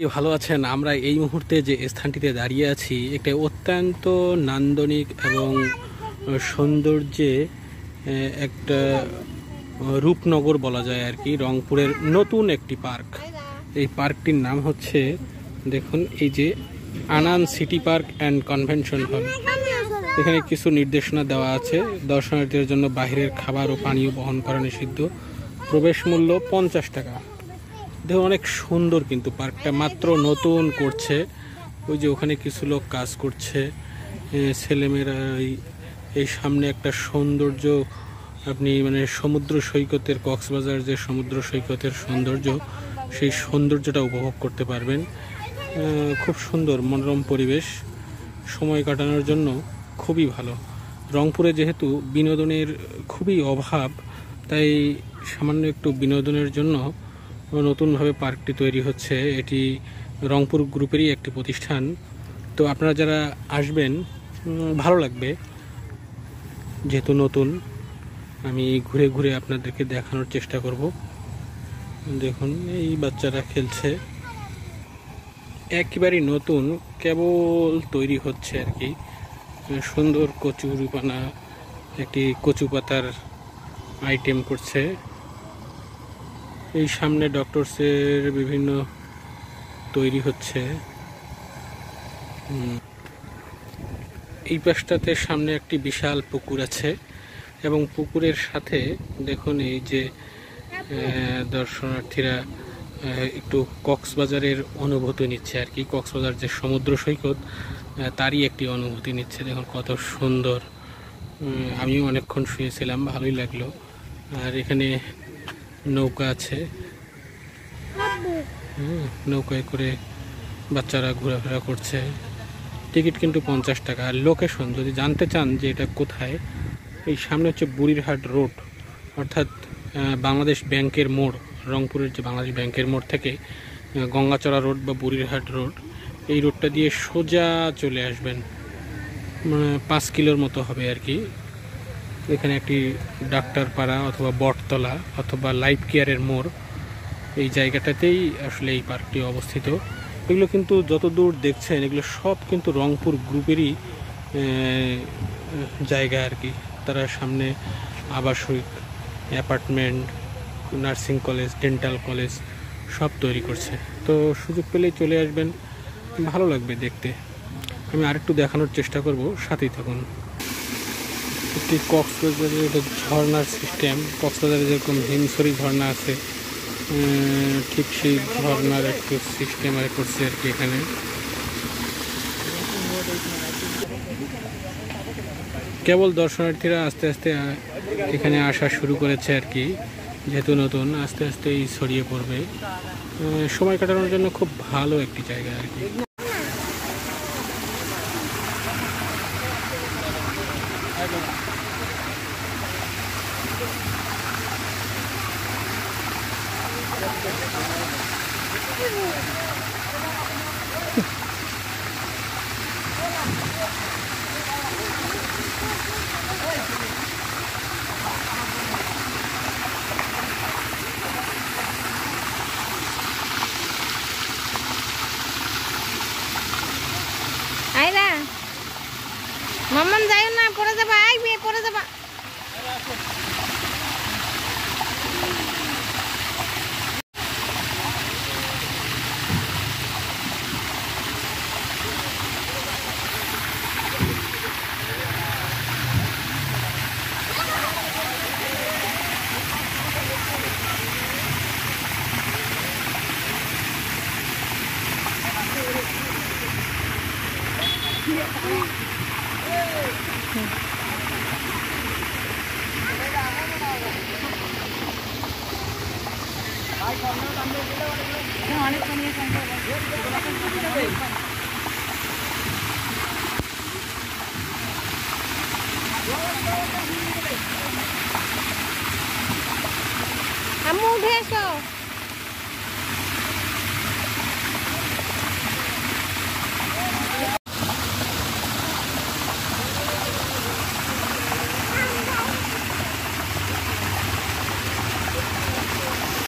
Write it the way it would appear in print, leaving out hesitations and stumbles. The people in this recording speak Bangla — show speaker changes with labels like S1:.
S1: ভালো আছেন। আমরা এই মুহূর্তে যে স্থানটিতে দাঁড়িয়ে আছি একটা অত্যন্ত নান্দনিক এবং সৌন্দর্যে একটা রূপনগর বলা যায় আর কি। রংপুরের নতুন একটি পার্ক। এই পার্কটির নাম হচ্ছে, দেখুন, এই যে Anan city park and convention hall. এখানে কিছু নির্দেশনা দেওয়া আছে। দর্শনার্থীদের জন্য বাহিরের খাবার ও পানীয় বহন করা নিষিদ্ধ। প্রবেশ মূল্য 50 টাকা। দেখুন, অনেক সুন্দর কিন্তু পার্কটা মাত্র নতুন করছে। ওই যে ওখানে কিছু লোক কাজ করছে, ছেলেমেয়েরা। এই সামনে একটা সৌন্দর্য, আপনি মানে সমুদ্র সৈকতের, কক্সবাজার যে সমুদ্র সৈকতের সৌন্দর্য, সেই সৌন্দর্যটা উপভোগ করতে পারবেন। খুব সুন্দর মনোরম পরিবেশ, সময় কাটানোর জন্য খুবই ভালো। রংপুরে যেহেতু বিনোদনের খুবই অভাব, তাই সামান্য একটু বিনোদনের জন্য নতুনভাবে পার্কটি তৈরি হচ্ছে। এটি রংপুর গ্রুপেরই একটি প্রতিষ্ঠান। তো আপনারা যারা আসবেন ভালো লাগবে, যেহেতু নতুন। আমি ঘুরে ঘুরে আপনাদেরকে দেখানোর চেষ্টা করব। দেখুন, এই বাচ্চারা খেলছে, একেবারেই নতুন, কেবল তৈরি হচ্ছে আর কি। সুন্দর কচুরিপানা, একটি কচু পাতার আইটেম করছে। এই সামনে ডক্টরসের বিভিন্ন তৈরি হচ্ছে। এই পাশটাতে সামনে একটি বিশাল পুকুর আছে, এবং পুকুরের সাথে দেখুন এই যে দর্শনার্থীরা একটু কক্সবাজারের অনুভূতি নিচ্ছে আর কি। কক্সবাজার যে সমুদ্র সৈকত, তারই একটি অনুভূতি নিচ্ছে। দেখুন কত সুন্দর। আমিও অনেকক্ষণ শুয়েছিলাম, ভালোই লাগলো। আর এখানে নৌকা আছে, নৌকায় করে বাচ্চারা ঘোরাফেরা করছে। টিকিট কিন্তু 50 টাকা। আর লোকেশন যদি জানতে চান যে এটা কোথায়, এই সামনে হচ্ছে বুড়িরহাট রোড, অর্থাৎ বাংলাদেশ ব্যাংকের মোড়। রংপুরের যে বাংলাদেশ ব্যাংকের মোড় থেকে গঙ্গাচড়া রোড বা বুড়িরহাট রোড, এই রোডটা দিয়ে সোজা চলে আসবেন, 5 কিলোর মতো হবে আর কি। এখানে একটি ডাক্তারপাড়া অথবা বটতলা অথবা লাইফ কেয়ারের মোড়, এই জায়গাটাতেই আসলে এই পার্কটি অবস্থিত। এগুলো কিন্তু যত দূর দেখছেন, এগুলো সব কিন্তু রংপুর গ্রুপেরই জায়গা আর কি। তারা সামনে আবাসিক, apartment, nursing college, dental college সব তৈরি করছে। তো সুযোগ পেলেই চলে আসবেন, ভালো লাগবে দেখতে। আমি আরেকটু দেখানোর চেষ্টা করব, সাথেই থাকুন। একটি কক্সবাজারের ঝর্ণার সিস্টেম। কক্সবাজারে যেরকম হিমছড়ি ঝর্ণা আছে, ঠিক সেই ঝর্ণার একটু সিস্টেম আর করছে আর কি এখানে। কেবল দর্শনার্থীরা আস্তে আস্তে এখানে আসা শুরু করেছে আর কি। যেহেতু নতুন, আস্তে আস্তেই ছড়িয়ে পড়বে। সময় কাটানোর জন্য খুব ভালো একটি জায়গা আর কি।
S2: আইরা মাম্মাম যাইও না, পড়ে যাবা, আই বিয়ে পড়ে যাবা। অনেক আম্মু উঠে এসো।